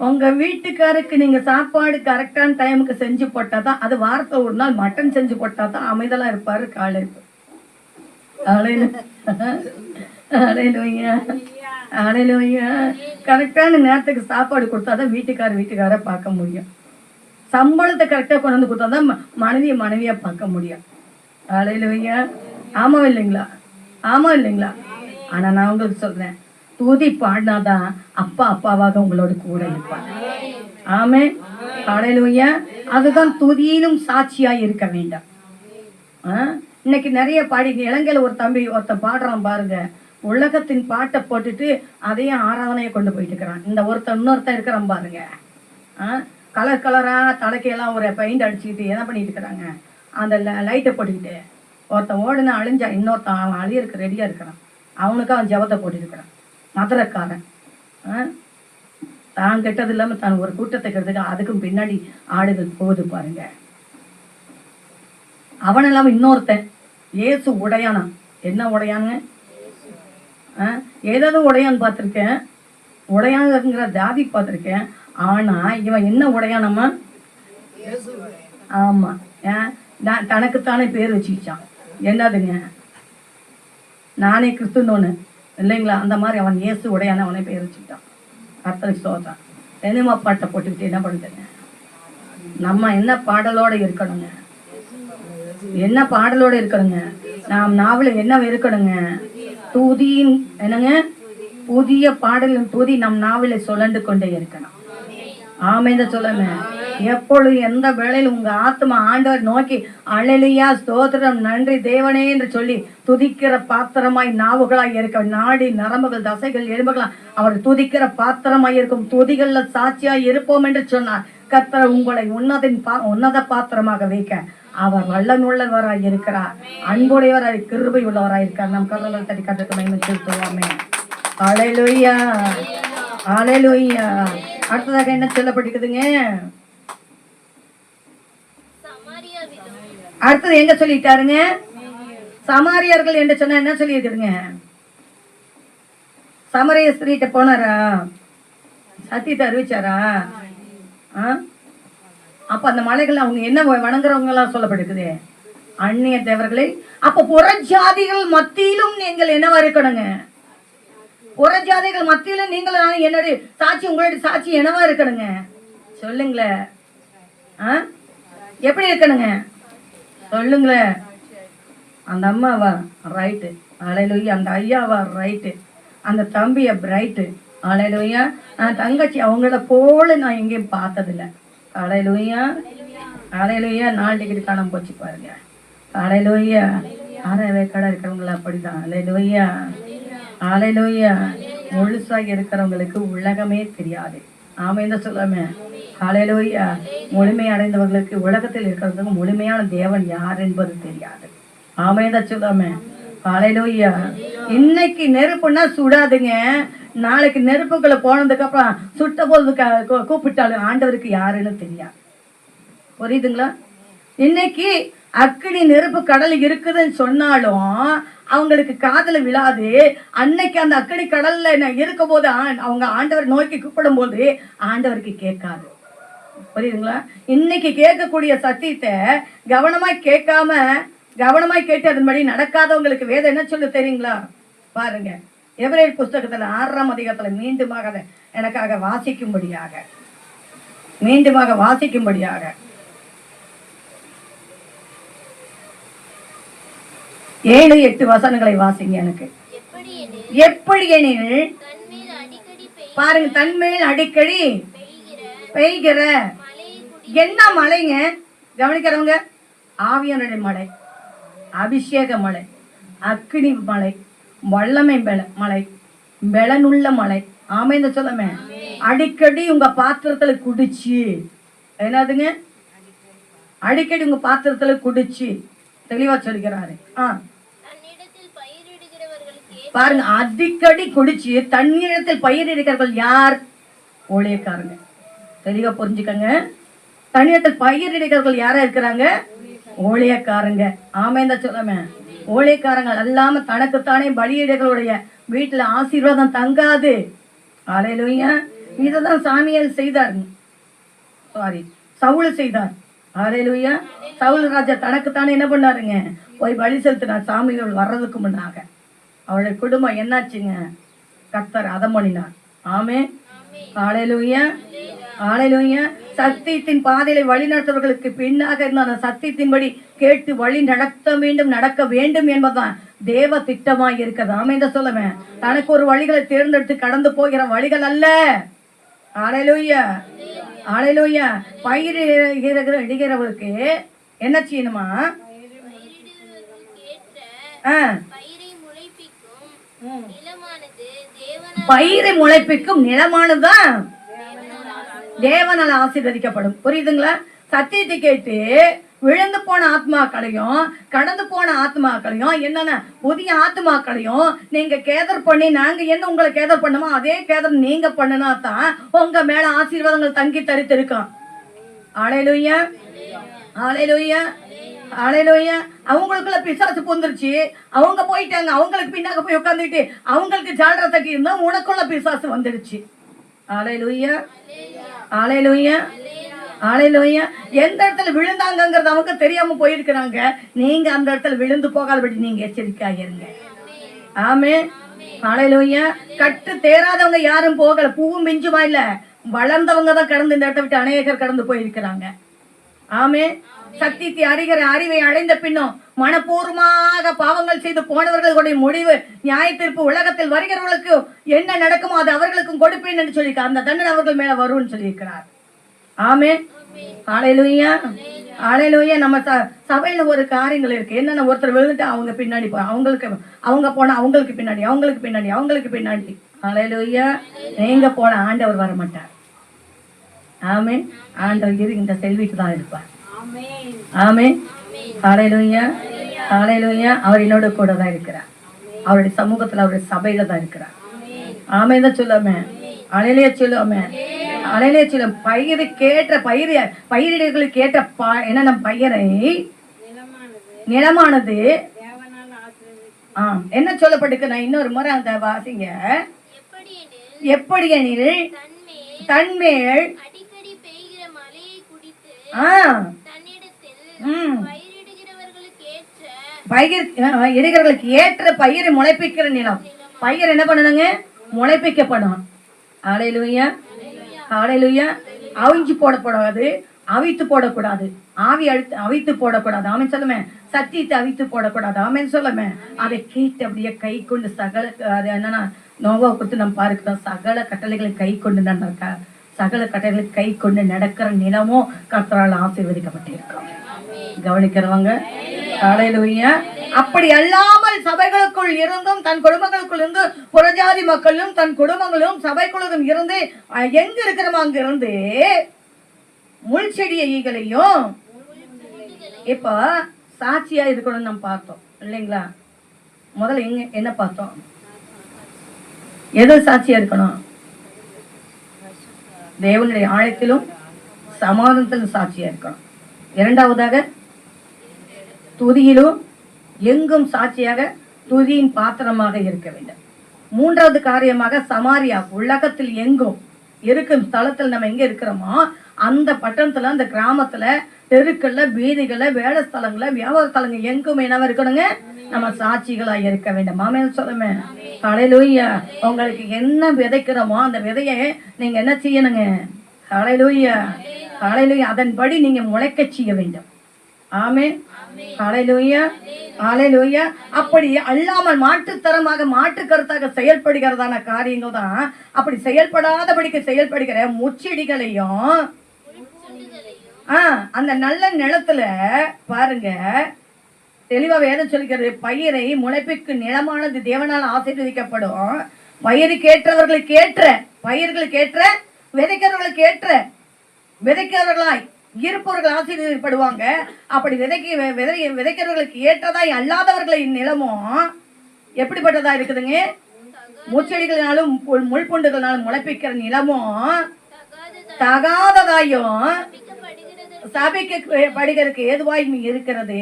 உங்க வீட்டுக்காருக்கு நீங்க சாப்பாடு கரெக்டான டைமுக்கு செஞ்சு போட்டாதான், அது வாரத்தை ஒரு நாள் மட்டன் செஞ்சு போட்டாதான் அமைதலா இருப்பாரு. காலை கரெக்டான நேரத்துக்கு சாப்பாடு கொடுத்தாதான் வீட்டுக்கார பார்க்க முடியும். சம்பளத்தை கரெக்டா கொண்டு வந்து கொடுத்தாதான் மனைவிய பார்க்க முடியும். ஹல்லேலூயா. ஆமா இல்லைங்களா? ஆமா இல்லைங்களா? ஆனா நான் உங்களுக்கு சொல்றேன், துதி பாடினாதான் அப்பா அப்பாவாக உங்களோட கூட இருப்பாங்க. ஆமே. ஹல்லேலூயா. அதுதான் துதியிலும் சாட்சியாய் இருக்க வேண்டாம். இன்னைக்கு நிறைய பாடி இலங்கையில ஒருத்தன் பாடுறான் பாருங்க. உலகத்தின் பாட்டை போட்டுட்டு அதையும் ஆராதனையை கொண்டு போயிட்டு இருக்கிறான். இந்த இன்னொருத்தன் இருக்கிறான் பாருங்க. கலர் கலரா தலைக்கையெல்லாம் ஒரு பெயிண்ட் அடிச்சுக்கிட்டு என்ன பண்ணிட்டு இருக்கிறாங்க, அந்த லைட்டை போட்டுக்கிட்டு. ஒருத்தன் ஓடுனா அழிஞ்சா இன்னொருத்தன் அவன் அழியறதுக்கு ரெடியா இருக்கிறான். அவனுக்கு அவன் ஜபத்தை போட்டு இருக்கிறான். மதுரக்காரன் தான் கெட்டது இல்லாம தான் ஒரு கூட்டத்தை கெடுத்துக்க, அதுக்கும் பின்னாடி ஆடுகள் போகுது பாருங்க. அவன் இல்லாம இன்னொருத்தன் ஏசு உடையானா. என்ன உடையானுங்க? ஏதாவது உடையான்னு பார்த்துருக்கேன், உடையானுங்கிற ஜாதி பார்த்துருக்கேன். ஆனா இவன் என்ன உடையானம்மா? ஆமா. தனக்குத்தானே பேர் வச்சுக்கிச்சான். என்னதுங்க? நானே கிறிஸ்துன்னு இல்லைங்களா? அந்த மாதிரி அவன் இயேசு உடையான அவனே பேர் வச்சுக்கிட்டான். கர்த்தருக்கு ஸ்தோத்திரம். சினிமா பாட்டை போட்டுக்கிட்டு என்ன பண்ணுதுங்க? நம்ம என்ன பாடலோட இருக்கணுங்க? என்ன பாடலோட இருக்கணுங்க? நாம் நாவல என்ன இருக்கணுங்க? துதியின் என்னங்க? புதிய பாடலின் துதி நம் நாவில சுழண்டு கொண்டே இருக்கணும். ஆமைன்னு சொல்லுங்க. எப்பொழுது எந்த வேளையில் உங்க ஆத்மா ஆண்டவர் நோக்கி அல்லேலூயா ஸ்தோத்திரம் நன்றி தேவனே என்று சொல்லி துதிக்கிற பாத்திரமாய் நாவுகளாய் இருக்க, நாடி நரம்புகள் தசைகள் எலும்புகளா அவர் துதிக்கிற பாத்திரமாய் இருக்கும். துதிகள்ல சாட்சியாய் இருப்போம் என்று சொன்னார். கர்த்தர் உங்களை உன்னத பாத்திரமாக வைக்க அவர் வல்லனுள்ளவராய் இருக்கிறார், அன்புடையவராய் கிருபை உள்ளவராய் இருக்கார். நம் கர்த்தரை தட்டி கர்த்தருக்கு மகிமை செலுத்துவோமே. அல்லேலூயா, அல்லேலூயா. அடுத்ததாக என்ன சொல்லப்பட்டிருக்குதுங்க? அடுத்தது எங்க சொல்லிட்டாருங்க? சமாரியர்கள் என்று சொன்னா என்ன சொல்லி இருக்குதுங்க? சமரிய ஸ்திரீட்ட போனாரா? சத்தியத்தை அறிவிச்சாரா? அப்ப அந்த மலைகள் அவங்க என்ன வணங்குறவங்க எல்லாம் சொல்லப்பட்டிருக்குது? அந்நிய தேவர்களை. அப்ப புறஜாதிகள் மத்தியிலும் நீங்கள் என்னவா இருக்கணுங்க? புறஜாதிகள் மத்தியில நீங்களும் என்னுடைய சாட்சி, உங்களுடைய சாட்சி என்னவா இருக்கணுங்க? சொல்லுங்களேன். எப்படி இருக்கணுங்க? சொல்லுங்களேன். அந்த அம்மாவா ரைட்டு, அல்லேலூயா. அந்த ஐயாவா ரைட்டு, அந்த தம்பிய பிரைட்டு, அல்லேலூயா. தங்கச்சி அவங்கள போல நான் எங்கேயும் பார்த்ததில்லை. அல்லேலூயா, அல்லேலூயா. 4 டிக்கெட் காணாம போச்சு பாருங்க. அல்லேலூயா. அரை கடை இருக்கிறவங்கள அப்படிதான். அல்லேலூயா, அல்லேலூயா. முழுசாக இருக்கிறவங்களுக்கு உலகமே தெரியாது. ஆமைன்னு சொல்லாம அல்லேலூயா. முழுமை அடைந்தவர்களுக்கு உலகத்தில் இருக்கிறவங்களுக்கு முழுமையான தேவன் யார் என்பது தெரியாது. ஆமைதான் சொல்லாம அல்லேலூயா. இன்னைக்கு நெருப்புன்னா சுடாதுங்க, நாளைக்கு நெருப்புக்குள்ள போனதுக்கு அப்புறம் சுட்ட போது கூப்பிட்டாலும் ஆண்டவருக்கு யாருன்னு தெரியாது. புரியுதுங்களா? இன்னைக்கு அக்கினி நெருப்பு கடல் இருக்குதுன்னு சொன்னாலும் அவங்களுக்கு காதல விழாது. அன்னைக்கு அந்த அக்கினி கடல்ல இருக்கும் போது அவங்க ஆண்டவர் நோக்கி கூப்பிடும் போது ஆண்டவருக்கு கேட்காது. புரியுதுங்களா? இன்னைக்கு கேட்கக்கூடிய சத்தியத்தை கவனமாய் கேட்காம கவனமாய் கேட்டு அதன்படி நடக்காதவங்களுக்கு வேதம் என்ன சொல்லு தெரியுங்களா? பாருங்க, எபிரேயர் புஸ்தகத்துல 6ஆம் அதிகாரத்துல மீண்டுமாக எனக்காக வாசிக்கும்படியாக 7-8 வசனங்களை வாசிங்க எனக்கு. எப்படி எனில் பாருங்க, தன்மேல் அடிக்கடி பெய்கிற என்ன மழைங்க? கவனிக்கிறவங்க, ஆவியானுடைய மழை, அபிஷேக மழை, அக்கினி மழை, வல்லமை மழை, பெலனுள்ள மழை. ஆமைன்னு சொல்லமே. அடிக்கடி உங்க பாத்திரத்துல குடிச்சு, என்னதுங்க? அடிக்கடி உங்க பாத்திரத்துல குடிச்சு, தெளிவா சொல்கிறாரு. பாருங்க, அடிக்கடி குடிச்சு தண்ணீரத்தில் பயிரிடுகிறவர்கள் யார்? ஊழியக்காரங்க. தெளிவா புரிஞ்சுக்கங்க. தண்ணீரத்தில் பயிரிடுகிறவர்கள் யாரா இருக்கிறாங்க? ஊழியக்காரங்க. ஆமைன்னு சொல்லாம ஊழியக்காரங்கள் அல்லாம தனக்குத்தானே பலியிடுகளுடைய வீட்டுல ஆசீர்வாதம் தங்காது. அல்லேலூயா. இததான் சாமியால் செய்தார், சவுல் செய்தார். அல்லேலூயா. சவுல் ராஜா தனக்குத்தானே என்ன பண்ணாருங்க? போய் பலி செலுத்தினார் சாமிகள் வர்றதுக்கு முன்னாக. அவருடைய குடும்பம் என்னாச்சுங்க? கர்த்தர் அதம் பண்ணினார். ஆமே. அல்லேலூயா, அல்லேலூயா. சத்தியத்தின் பாதையில வழி நடத்துவர்களுக்கு பின்னாக இருந்த அந்த சத்தியத்தின்படி கேட்டு வழி நடக்க வேண்டும் என்பதுதான் தேவ திட்டமாய் இருக்கிறது. ஆமைந்த சொல்லுவேன். தனக்கு ஒரு வழிகளை தேர்ந்தெடுத்து கடந்து போகிற வழிகள் அல்ல. அல்லேலூயா, அல்லேலூயா. இடுகிறவருக்கு என்ன செய்யணுமா? பயிரை முளைப்பிக்கும் நிலமானதுதான் தேவனால் ஆசீர்வதிக்கப்படும். புரியுதுங்களா? சத்தியத்தை கேட்டு விழுந்து போன ஆத்மாக்களையும் கடந்து போன ஆத்மாக்களையும் என்னென்ன புதிய ஆத்மாக்களையும் நீங்க கேதர் பண்ணி, நாங்க என்ன உங்களை கேதர் பண்ணுமோ அதே கேதர் நீங்க பண்ணுனா தான் உங்க மேல ஆசீர்வாதங்கள் தங்கி தரித்திருக்கும். அல்லேலூயா, அல்லேலூயா, அல்லேலூயா. அவங்களுக்குள்ள பிசாசு பொந்துருச்சு, அவங்க போயிட்டாங்க. அவங்களுக்கு பின்னாக போய் உட்காந்துட்டு அவங்களுக்கு ஜால்ற தட்டி இருந்தா உனக்குள்ள பிசாசு வந்துடுச்சு. அல்லேலூயா, அல்லேலூயா, அல்லேலூயா. எந்த இடத்துல விழுந்தாங்கிறது அவங்க தெரியாம போயிருக்கிறாங்க. நீங்க அந்த இடத்துல விழுந்து போகாதபடி நீங்க எச்சரிக்கையாக இருங்க. ஆமே. அல்லேலூயா. கட்டு தேராதவங்க யாரும் போகல. பூவும் மிஞ்சுமா இல்ல, வளர்ந்தவங்க தான் கடந்து இந்த இடத்தை விட்டு அநேகர் கடந்து போயிருக்கிறாங்க. ஆமே. சத்தியத்தை அறிகிற அறிவை அடைந்த பின்னும் மனப்பூர்வமாக பாவங்கள் செய்து போனவர்களுடைய முடிவு நியாய தீர்ப்பு உலகத்தில் வருகிறவர்களுக்கு என்ன நடக்குமோ அது அவர்களுக்கும் கொடுப்பேன் என்று சொல்லியிருக்கார். அந்த தண்டனை அவர்கள் மேல வரும்னு சொல்லியிருக்கிறார். ஆமே. அல்லேலூயா, அல்லேலூயா. நம்ம சபையில ஒரு காரியங்கள் இருக்கு. என்னென்ன ஒருத்தர் விழுந்துட்டு அவங்க பின்னாடி அவங்க போனா அவங்களுக்கு பின்னாடி. அல்லேலூயா. நீங்க போன ஆண்டவர் வர மாட்டார். ஆமே. ஆண்டவர் இந்த செல்விட்டு தான் இருப்பார். ஆமே. அல்லேலூயா, அல்லேலூயா. அவர் என்னோட கூட தான் இருக்கிறார். அவருடைய சமூகத்துல அவருடைய சபையில தான் இருக்கிறார். ஆமே தான் சொல்லாம அலையிலேயே சொல்லாம அலையிலேயே சொல்லும். பயிரிடர்களுக்கு ஏற்ற என்னென்ன பயிரை நிலமானது என்ன சொல்லப்பட்டிருக்கு? நான் இன்னொரு முறை அந்த வாசிங்க. எப்படி எனில் தன்மேல் இடுகிறவர்களுக்கு ஏற்ற பயிரை முளைப்பிக்கிற நிலம். பயிர் என்ன பண்ணணுங்க? முளைப்பிக்கப்படும். ஹல்லேலூயா, ஹல்லேலூயா. அவிஞ்சு போடக்கூடாது, அவித்து போடக்கூடாது, ஆவி அவித்து போடக்கூடாது. ஆமென் சொல்லுமே. சத்தியத்தை அவித்து போடக்கூடாது. ஆமென் சொல்லுமே. அதை கேட்டு அப்படியே கை கொண்டு சகல, அது என்னன்னா நோவா கொடுத்து நம்ம பார்க்கிறோம், சகல கட்டளைகளை கை கொண்டு நடக்க, சகல கட்டளைகளை கை கொண்டு நடக்கிற நிலமும் கர்த்தரால் ஆசீர்வதிக்கப்பட்டிருக்கிறோம். கவனிக்கிறவங்க ஹல்லேலூயா. அப்படி அல்லாமல் சபைகளுக்குள் இருந்தும் தன் குடும்பங்களுக்குள் இருந்து புறஜாதி மக்களும் தன் குடும்பங்களும் சபைக்குள்ளும் இருந்து எங்க இருக்கிறோமோ அங்க இருந்து முள் செடிய ஈகளையும் இப்ப சாட்சியா இருக்கணும்னு நம்ம பார்த்தோம் இல்லைங்களா? முதல்ல எங்க என்ன பார்த்தோம்? எது சாட்சியா இருக்கணும்? தேவனுடைய ஆழத்திலும் சமாதானத்திலும் சாட்சியா இருக்கணும். இரண்டாவதாக துதியிலும் எங்கும் சாட்சியாக துதியின் பாத்திரமாக இருக்க வேண்டும். மூன்றாவது காரியமாக சமாரியா, உலகத்தில் எங்கும் இருக்கும் ஸ்தலத்தில் நம்ம எங்க இருக்கிறோமோ அந்த பட்டணத்துல, அந்த கிராமத்துல, தெருக்கள்ல, வீதிகள்ல, வேலை ஸ்தலங்கள்ல, வியாபார ஸ்தலங்கள் எங்கும் என்னவா இருக்கணுங்க? நம்ம சாட்சிகளா இருக்க வேண்டும். ஆமென் சொல்லுமே. ஹல்லேலூயா. உங்களுக்கு என்ன விதைக்கிறோமோ அந்த விதையை நீங்க என்ன செய்யணுங்க? ஹல்லேலூயா, ஹல்லேலூயா. அதன்படி நீங்க முளைக்க செய்ய வேண்டும். ஆமென், ஹல்லேலூயா, ஹல்லேலூயா. அப்படி அல்லாமல் மாற்றுத்தரமாக மாற்று கருத்தாக செயல்படுகிறதான காரியங்கள் தான். அப்படி செயல்படாதபடிக்கு செயல்படுகிற முச்செடிகளையும் அந்த நல்ல நிலத்துல பாருங்க, தெளிவா வேதம் சொல்லிக்கிறது, பயிரை முளைப்பிற்கு நிலமானது தேவனால் ஆசீர்வதிக்கப்படும். பயிருக்கு ஏற்றவர்களுக்கு ஏற்ற, பயிர்களுக்கு ஏற்ற, விதைக்கிறவர்களுக்கு ஏற்ற, விதைக்கிறவர்களாய் இருப்பவர்கள் ஆசீர்வதிக்கப்படுவாங்க. அப்படி விதைக்கிறவர்களுக்கு ஏற்றதாய் அல்லாதவர்களின் நிலமும் எப்படிப்பட்டதா இருக்குதுங்க? முச்செடிகளினாலும் முள்புண்டுகளினாலும் முளைப்பிக்கிற நிலமும் தகாததாயும் சபைக்கு ஏதுவாய் இருக்கிறது,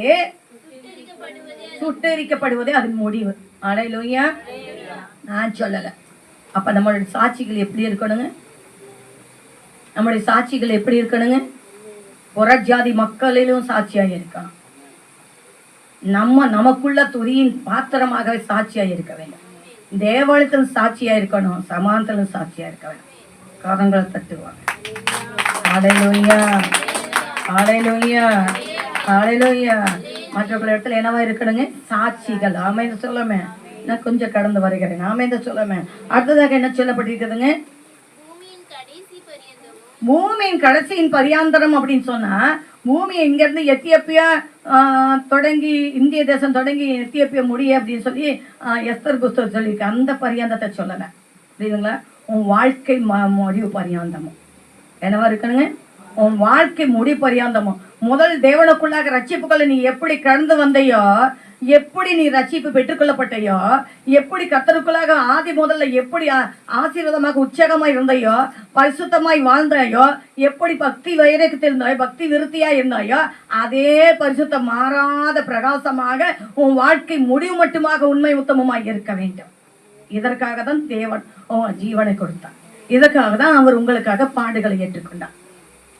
சுட்டரிக்கப்படுவதே அதன் முடிவு. ஹல்லேலூயா. நான் சொல்லல. அப்ப நம்மளுடைய சாட்சிகள் எப்படி இருக்கணுங்க? நம்முடைய சாட்சிகள் எப்படி இருக்கணுங்க? புறஜாதி மக்களிலும் சாட்சியாக இருக்கணும். நமக்குள்ள துதியின் பாத்திரமாகவே சாட்சியா இருக்க வேண்டும். தேவாலயத்திலும் சாட்சியா இருக்கணும், சமாதானத்திலும் சாட்சியா இருக்க வேண்டும். கரங்களை தட்டுவாங்க. ஹல்லேலூயா, ஹல்லேலூயா, ஹல்லேலூயா. மற்றவர்கள் இடத்துல என்னவா இருக்கணுங்க? சாட்சிகள். ஆமென் சொல்லுமே. நான் கொஞ்சம் கடந்து வருகிறேன். ஆமென் சொல்லுமே. அடுத்ததாக என்ன சொல்லப்பட்டிருக்குதுங்க? பூமியின் கடைசியின் பரியாந்தரம் அப்படின்னு சொன்னா, பூமி இங்க இருந்து எத்தியோப்பியா தொடங்கி, இந்திய தேசம் தொடங்கி எத்தியோப்பியா முடிய அப்படின்னு சொல்லி எஸ்தர் புஸ்தகம் சொல்லியிருக்கு. அந்த பரியாந்தத்தை சொல்லலை, புரியுதுங்களா? உன் வாழ்க்கை முடிவு பரியாந்தமும் என்னவா இருக்கணுங்க? உன் வாழ்க்கை முடி பரியாந்தமும். முதல் தேவனுக்குள்ளாக ரட்சிப்புகளை நீ எப்படி கடந்து வந்தையோ, எப்படி நீ ரட்சிப்பு பெற்றுக்கொள்ளப்பட்டையோ, எப்படி கர்த்தருக்குள்ளாக ஆதி முதல்ல எப்படி ஆசீர்வாதமாக உற்சாகமாய் இருந்தையோ, பரிசுத்தமாய் வாழ்ந்தாயோ, எப்படி பக்தி வைரகத்தில் இருந்தாயோ, பக்தி விருத்தியா இருந்தாயோ, அதே பரிசுத்தம் மாறாத பிரகாசமாக உன் வாழ்க்கை முடிவு மட்டுமாக உண்மை உத்தமமாய் இருக்க வேண்டும். இதற்காக தான் தேவன் ஜீவனை கொடுத்தார். இதற்காக தான் அவர் உங்களுக்காக பாடுகளை ஏற்றுக்கொண்டார்.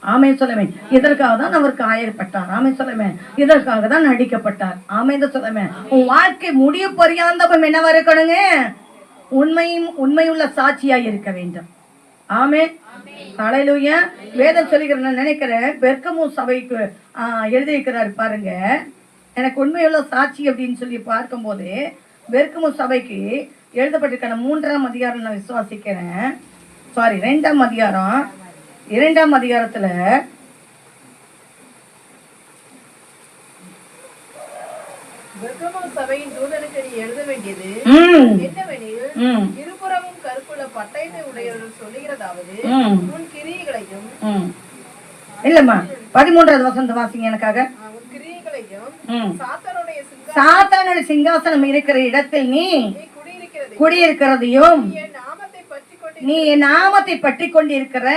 ஆமென் சொல்லுமே. இதற்காக தான் அவர் காயப்பட்டார். ஆமென் சொல்லுமே. இதற்காக தான் நடிக்கப்பட்டார். ஆமென் சொல்லுமே. உன் வாழ்க்கை முடிய பரியாந்தமும் என்னவா இருக்கணுங்க? உண்மையுள்ள சாட்சியாய் இருக்க வேண்டும். ஆமென், ஹல்லேலூயா. வேதம் சொல்லுகிற நான் நினைக்கிறேன், பெர்கமு சபைக்கு எழுதியிருக்கிறார் பாருங்க. எனக்கு உண்மையுள்ள சாட்சி அப்படின்னு சொல்லி பார்க்கும்போது பெர்கமு சபைக்கு எழுதப்பட்டிருக்கிற 3ஆம் அதிகாரம் நான் விசுவாசிக்கிறேன். 2ஆம் அதிகாரம், 2ஆம் அதிகாரத்துல சபையின் தூதனுக்கு நீ எழுத வேண்டியது என்னவெனில், இருபுறமும் கருப்புள்ள பட்டயத்தை உடையவர்கள் சொல்லுகிறதாவது, உன் கிரியைகளையும் இல்லம்மா 13வது வசனம் வாசிங்க எனக்காக. சாத்தானுடைய சிங்காசனம் இருக்கிற இடத்தில் நீ குடியிருக்கிறதையும், நீ என் நாமத்தை பற்றி கொண்டிருக்கிற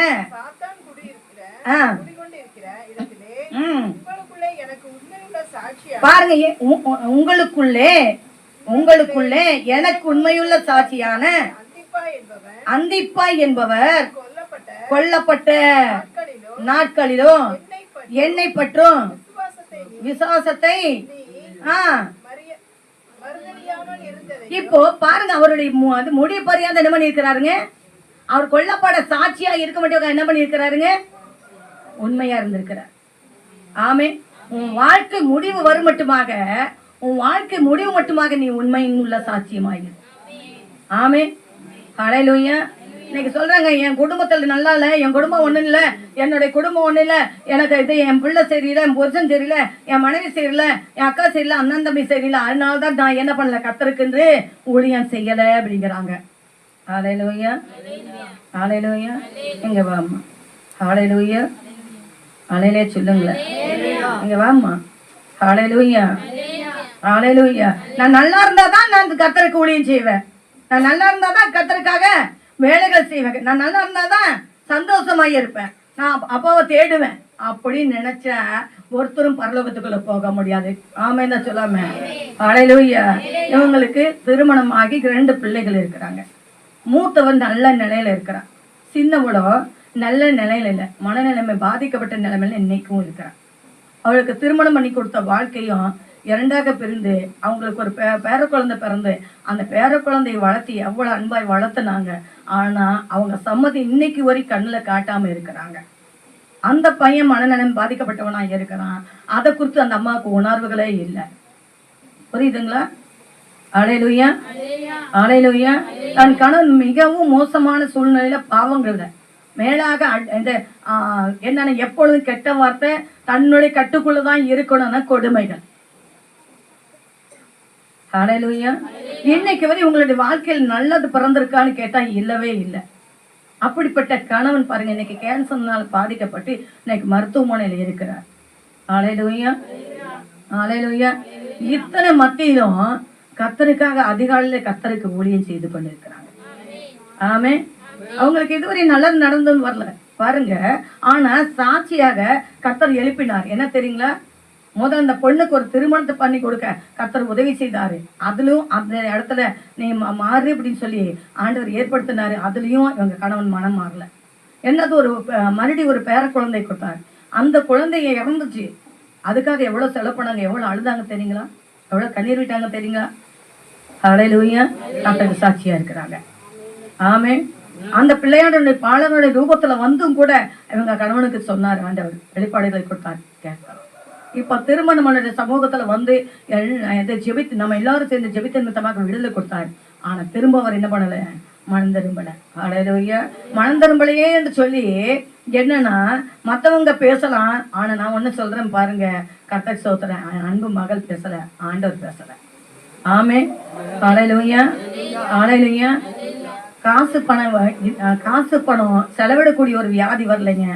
பாருங்க, உங்களுக்குள்ளே எனக்கு உண்மையுள்ள சாட்சியான அந்திப்பா என்பவர் கொல்லப்பட்ட நாட்களிலும் என்னை பற்றும் விசுவாசத்தை இப்போ பாருங்க, அவருடைய அது முடிய பரியாத என்ன பண்ணியிருக்கிறாருங்க? அவர் கொல்லப்பட சாட்சியா இருக்க வேண்டியவங்க என்ன பண்ணியிருக்கிறாருங்க? உண்மையா இருந்திருக்கிறார். ஆமே. உன் வாழ்க்கை முடிவு வரும் மட்டுமாக, உன் வாழ்க்கை முடிவு மட்டுமாக நீ உண்மையின் உள்ள சாட்சியமாயிரு. ஆமே. ஹல்லேலூயா. இன்னைக்கு சொல்றாங்க, என் குடும்பத்தில் நல்லா இல்லை, என் குடும்பம் ஒன்றும் இல்லை, என்னுடைய குடும்பம் ஒன்றும் இல்லை, எனக்கு இது என் பிள்ளை சரியில்லை, என் புருஷன் சரியில்லை, என் மனைவி சரியில்லை, என் அக்கா சரியில்லை, அண்ணன் தம்பி சரியில்லை, அதனால தான் நான் என்ன பண்ணல, கர்த்தருக்கென்று ஊழியம் செய்யலை அப்படிங்கிறாங்க. ஹல்லேலூயா. ஹல்லேலூயா. இங்க வாம்மா. ஹல்லேலூயா. ஹல்லேலூயா சொல்லுங்களேன். இங்க வாம்மா. ஹல்லேலூயா. ஹல்லேலூயா. நான் நல்லா இருந்தா தான் நான் கர்த்தருக்கு ஊழியம் செய்வேன். நான் நல்லா இருந்தா தான் கர்த்தருக்காக வேலைகள் செய்வேன். நான் நல்லா இருந்தா தான் சந்தோஷமாய் இருப்பேன். நான் அப்பாவை தேடுவேன் அப்படின்னு நினைச்சா ஒருத்தரும் பரலோகத்துக்குள்ள போக முடியாது. ஆமைன்னு சொல்லாம. ஹல்லேலூயா. இவங்களுக்கு திருமணம் ஆகி 2 பிள்ளைகள் இருக்கிறாங்க. மூத்தவன் நல்ல நிலையில இருக்கிறான், சின்னவளோ நல்ல நிலையில இல்லை, மனநிலைமை பாதிக்கப்பட்ட நிலைமையில இன்னைக்கும் இருக்கிறான். அவளுக்கு திருமணம் பண்ணி கொடுத்த வாழ்க்கையும் 2ஆக பிரிந்து அவங்களுக்கு ஒரு பேர குழந்தை பிறந்து அந்த பேர குழந்தையை வளர்த்தி எவ்வளோ அன்பாய் வளர்த்துனாங்க. ஆனால் அவங்க சம்மதி இன்னைக்கு வரை கண்ணில் காட்டாமல் இருக்கிறாங்க. அந்த பையன் மனநலம் பாதிக்கப்பட்டவனாக இருக்கிறான். அதை குறித்து அந்த அம்மாவுக்கு உணர்வுகளே இல்லை. புரியுதுங்களா? ஹல்லேலூயா. ஹல்லேலூயா. தன் கணவன் மிகவும் மோசமான சூழ்நிலையில பாவங்கிறத மேலாக என்னென்ன எப்பொழுதும் கெட்ட வார்த்தை, தன்னுடைய கட்டுக்குள்ளதான் இருக்கணும்னா கொடுமைகள். ஹல்லேலூயா. இன்னைக்கு வரை உங்களுடைய வாழ்க்கையில் நல்லது பிறந்திருக்கான்னு கேட்டா இல்லவே இல்லை. அப்படிப்பட்ட கணவன் பாருங்க, இன்னைக்கு கேன்சர்னால பாதிக்கப்பட்டு இன்னைக்கு மருத்துவமனையில் இருக்கிறார். ஹல்லேலூயா. ஹல்லேலூயா. இத்தனை மத்தியிலும் கர்த்தருக்காக அதிகாலையில கர்த்தருக்கு ஊழியம் செய்து கொண்டிருக்கிறாங்க. ஆமே. அவங்களுக்கு இதுவரை நல்லது நடந்துன்னு வரல பாருங்க. ஆனா சாட்சியாக கர்த்தர் எழுப்பினார். என்ன தெரியுங்களா? முதல் அந்த பொண்ணுக்கு ஒரு திருமணத்தை பண்ணி கொடுக்க கர்த்தர் உதவி செய்தாரு. அதுலயும் அந்த இடத்துல நீ மாறு அப்படின்னு சொல்லி ஆண்டவர் ஏற்படுத்தினாரு. அதுலயும் இவங்க கணவன் மனம் மாறல. என்னது ஒரு மறுபடியும் ஒரு பேர குழந்தை கொடுத்தாரு. அந்த குழந்தைய இறந்துச்சு. அதுக்காக எவ்வளவு செலவு பண்ணாங்க, எவ்வளவு அழுதாங்க தெரியுங்களா? எவ்வளவு கண்ணீர் விட்டாங்க தெரியுங்களா? ஹல்லேலூயா. கர்த்தருக்கு சாட்சியா இருக்கிறாங்க. ஆமே. அந்த பிள்ளையாருடைய பாலனுடைய ரூபத்துல வந்தும் கூட இவங்க கணவனுக்கு சொன்னார் ஆண்டவர், வெளிப்பாடுகளை கொடுத்தாரு. கேட்கலாம். இப்ப திருமணமான சமூகத்துல வந்து ஜெபித்து நம்ம எல்லாரும் சேர்ந்து ஜெபித்த நிமித்தமாக விடுதலை கொடுத்தாரு. ஆனா திரும்ப அவர் என்ன பண்ணல? மனம் திரும்பல. ஹல்லேலூயா. மனம் திரும்பலையே என்று சொல்லி என்னன்னா, மத்தவங்க பேசலாம், ஆனா நான் ஒண்ணு சொல்றேன் பாருங்க, கர்த்தர் ஸ்தோத்திரம், அன்பு மகள் பேசல, ஆண்டவர் பேசல. ஆமே. ஹல்லேலூயா. ஹல்லேலூயா. காசு பணம் செலவிடக்கூடிய ஒரு வியாதி வரலைங்க.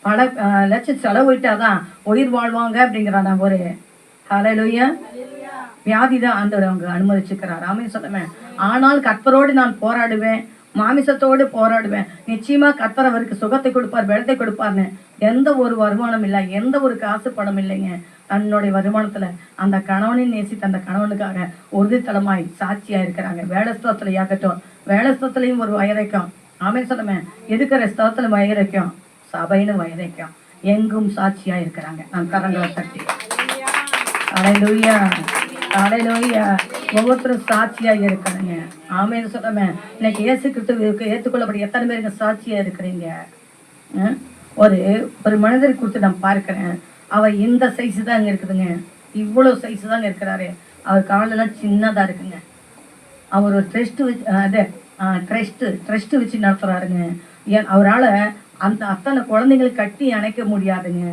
பல லட்சம் செலவிட்டாதான் உயிர் வாழ்வாங்க அப்படிங்கிறான் ஒரு. ஹல்லேலூயா. வியாதி தான் ஆண்டவர் அவங்க அனுமதிச்சுக்கிறார். ஆமே சொல்லுவேன். ஆனால் கர்த்தரோடு நான் போராடுவேன், மாமிசத்தோடு போராடுவேன். நிச்சயமா கர்த்தர் அவருக்கு சுகத்தை கொடுப்பார், பலத்தை கொடுப்பார்னு. எந்த ஒரு வருமானம் இல்லை, எந்த ஒரு காசு பணம் இல்லைங்க. தன்னுடைய வருமானத்துல அந்த கணவனின் நேசித்து அந்த கணவனுக்காக உறுதித்தலமாய் சாட்சியா இருக்கிறாங்க. வேலை ஸ்தலத்துல ஆகட்டும், வேலை ஸ்தலத்திலையும் ஒரு வயரைக்கும். ஆமே சொல்லுவேன். இருக்கிற ஸ்தலத்துல வயரைக்கும், சபைன்னு வயரைக்கும் எங்கும் சாட்சியா இருக்கிறாங்க. நான் கரங்களை தட்டி ஹல்லேலூயா. ஹல்லேலூயா. ஒவ்வொருத்தரும் சாட்சியா இருக்கிறீங்க. ஆமேன்னு சொல்லுவேன். இன்னைக்கு இயேசு கிறிஸ்துவுக்கு ஏற்றுக்கொள்ளப்படி எத்தனை பேருங்க சாட்சியா இருக்கிறீங்க? ஒரு மனிதரை குறித்து நான் பார்க்கிறேன். அவர் இந்த சைஸு தாங்க இருக்குதுங்க, இவ்வளோ சைஸு தாங்க இருக்கிறாரு. அவர் காலெல்லாம் சின்னதாக இருக்குங்க. அவர் ஒரு ட்ரஸ்ட்டு வச்சு நடத்துகிறாருங்க. அவரால் அந்த அத்தனை குழந்தைங்களை கட்டி அணைக்க முடியாதுங்க.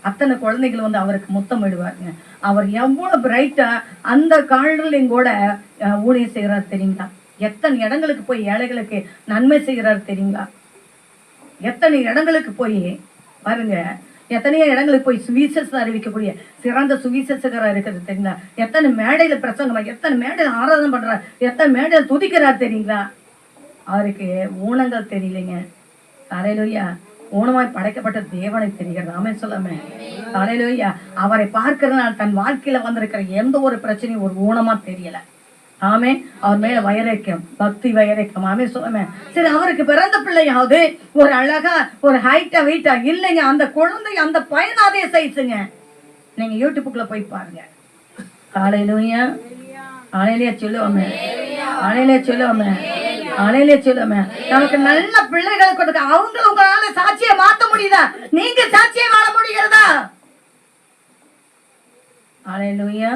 அத்தனை குழந்தைகள் வந்து அவருக்கு முத்தம் விடுவாருங்க. அவர் எவ்வளோ பிரைட்டாக அந்த கால்களையும் கூட ஊழியம் செய்கிறாரு தெரியுங்களா? எத்தனை இடங்களுக்கு போய் ஏழைகளுக்கு நன்மை செய்கிறாரு தெரியுங்களா? எத்தனை இடங்களுக்கு போய் பாருங்க, எத்தனையோ இடங்களுக்கு போய் சுவிசேஷம் அறிவிக்கக்கூடிய சிறந்த சுவிசேஷகராக இருக்கிறது தெரியுங்களா? எத்தனை மேடையில் பிரசங்கம், எத்தனை மேடையில் ஆராதனை பண்ணுறார், எத்தனை மேடையில் துதிக்கிறார் தெரியுங்களா? அவருக்கு ஊனங்கள் தெரியலைங்க. ஹல்லேலூயா. ஊனமாய் படைக்கப்பட்ட தேவனை தெரிகிறது. ஆமே சொல்லாமே. ஹல்லேலூயா. அவரை பார்க்கிறதுனால தன் வாழ்க்கையில வந்திருக்கிற எந்த ஒரு பிரச்சனையும் ஒரு ஊனமா தெரியல. ஆமே. அவர் மேல வைரக்கம், பக்தி வைரக்கம். ஆமே சொல்லாமே. சரி, அவருக்கு பிறந்த பிள்ளையாவது ஒரு அழகா ஒரு ஹைட்டா வெயிட்டா இல்லைங்க. அந்த குழந்தை அந்த பையனாதே சைஸுங்க. நீங்க யூடியூப்புக்குள்ள போய் பாருங்க. ஹல்லேலூயா. ஆலையிலே சொல்லுவோமே, ஆலையிலே சொல்லுவோமே, ஆலையிலே சொல்லுவோமே. நமக்கு நல்ல பிள்ளைகளை கொடுக்க அவங்க உங்களால சாட்சியை மாத்த முடியுதா? நீங்க சாட்சியை வாழ முடிகிறதா? ஆலையிலூயா.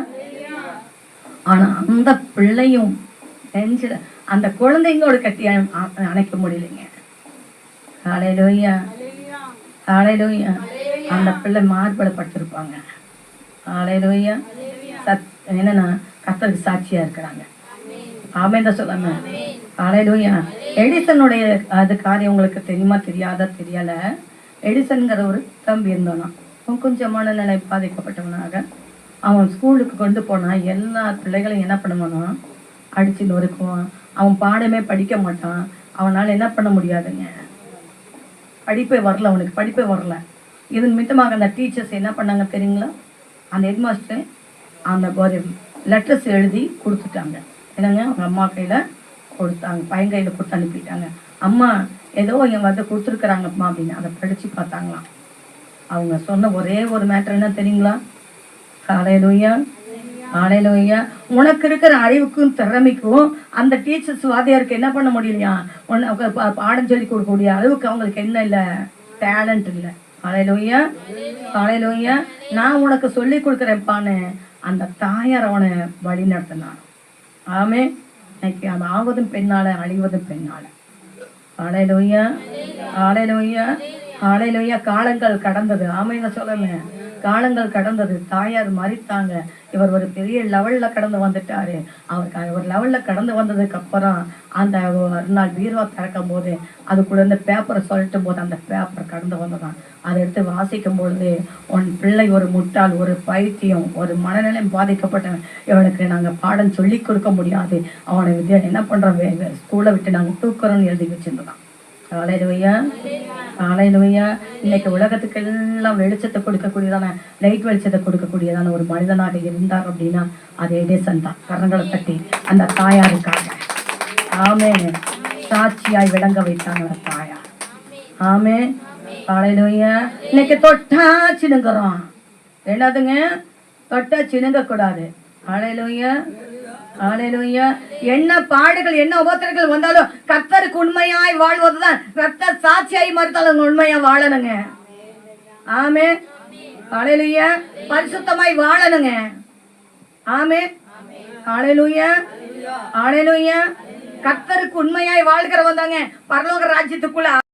ஆனா அந்த பிள்ளையும் நெஞ்சில அந்த குழந்தைங்களோட கட்டி அணைக்க முடியலைங்க. ஆலையிலூயா, ஆலையிலூயா. அந்த பிள்ளை மார்படப்பட்டிருப்பாங்க. ஆலையிலூயா. என்னன்னா கர்த்தருக்கு சாட்சியா இருக்கிறாங்க. ஆமென் தான் சொல்லாம. ஆலையிலூயா. எடிசனுடைய அது காரியம் உங்களுக்கு தெரியுமா தெரியாத தெரியல. எடிசன்கிற ஒரு தம்பி இருந்தானா, அவன் கொஞ்சம் மனநிலை பாதிக்கப்பட்டவனாக. அவன் ஸ்கூலுக்கு கொண்டு போனா எல்லா பிள்ளைகளையும் என்ன பண்ணுவானா, அடிச்சு நொறுக்குவான். அவன் பாடமே படிக்க மாட்டான். அவனால் என்ன பண்ண முடியாதுங்க, படிப்பே வரல, அவனுக்கு படிப்பே வரல. இதன் மித்தமாக அந்த டீச்சர்ஸ் என்ன பண்ணாங்க தெரியுங்களா, அந்த ஹெட்மாஸ்டர் அந்த ஒரு லெட்டர்ஸ் எழுதி கொடுத்துட்டாங்க. என்னங்க, அவங்க அம்மா கையில் கொடுத்தாங்க, பையன் கையில் கொடுத்து அனுப்பிட்டாங்க. அம்மா ஏதோ இங்கே வந்து கொடுத்துருக்குறாங்கம்மா அப்படின்னு அதை படித்து பார்த்தாங்களாம். அவங்க சொன்ன ஒரே ஒரு மேட்டர் என்ன தெரியுங்களா? ஹல்லேலூயா, ஹல்லேலூயா. உனக்கு இருக்கிற அறிவுக்கும் திறமைக்கும் அந்த டீச்சர்ஸ் வாத்தியாருக்கு என்ன பண்ண முடியலையா, உனக்கு பாடம் சொல்லி கொடுக்கக்கூடிய அளவுக்கு அவங்களுக்கு என்ன இல்லை, டேலண்ட் இல்லை. ஹல்லேலூயா, ஹல்லேலூயா. நான் உனக்கு சொல்லி கொடுக்குறேன்ப்பான்னு அந்த தாயார் அவனை வழி நடத்தினான். ஆமே. இன்னைக்கு அது ஆவதும் பெண்ணால, அழிவதும் பெண்ணால. ஹல்லேலூயா, ஹல்லேலூயா, ஹல்லேலூயா. காலங்கள் கடந்தது. ஆமைன்னு சொல்லல, காலங்கள் கடந்தது. தாயார் மறித்தாங்க. இவர் ஒரு பெரிய லெவலில் கடந்து வந்துட்டாரு. அவருக்கு ஒரு லெவலில் கடந்து வந்ததுக்கு அப்புறம் அந்த ஒரு நாள் பீரோ திறக்கும் போது அதுக்குள்ள இந்த பேப்பரை சொல்லிட்டும் போது அந்த பேப்பர் கடந்து வந்ததான். அதை எடுத்து வாசிக்கும் பொழுது, உன் பிள்ளை ஒரு முட்டாள், ஒரு பைத்தியம், ஒரு மனநிலையம் பாதிக்கப்பட்டவன், இவனுக்கு நாங்கள் பாடம் சொல்லி கொடுக்க முடியாது, அவனை என்ன பண்ணுறோம், ஸ்கூலை விட்டு நாங்கள் தூக்குறோம்னு எழுதி வச்சிருந்தோம். ஹல்லேலூயா, ஹல்லேலூயா. இன்னைக்கு உலகத்துக்கு எல்லாம் வெளிச்சத்தை கொடுக்கக்கூடியதான, லைட் வெளிச்சத்தை கொடுக்கக்கூடியதான ஒரு மனிதனாக இருந்தார் அப்படின்னா அது எடிசன் தான். கரங்களை தட்டி அந்த தாயாருக்காக ஆமே சாட்சியாய் விளங்க வைத்தாங்க தாயார். ஆமே, ஹல்லேலூயா. இன்னைக்கு தொட்டா சினுங்குறோம். என்னதுங்க, தொட்டா சினுங்க கூடாது. ஹல்லேலூயா, ஹல்லேலூயா. என்ன பாடுகள் என்ன உபத்திரங்கள் வந்தாலும் கர்த்தருக்கு உண்மையாய் வாழ்வதுதான். கர்த்தர் சாட்சியாய் மறுத்தாலும் உண்மையா வாழணுங்க. ஆமே, ஹல்லேலூயா. பரிசுத்தமாய் வாழணுங்க. ஆமே, ஹல்லேலூயா, ஹல்லேலூயா. கர்த்தருக்கு உண்மையாய் வாழ்கிறவங்க தாங்க பரலோக ராஜ்யத்துக்குள்ள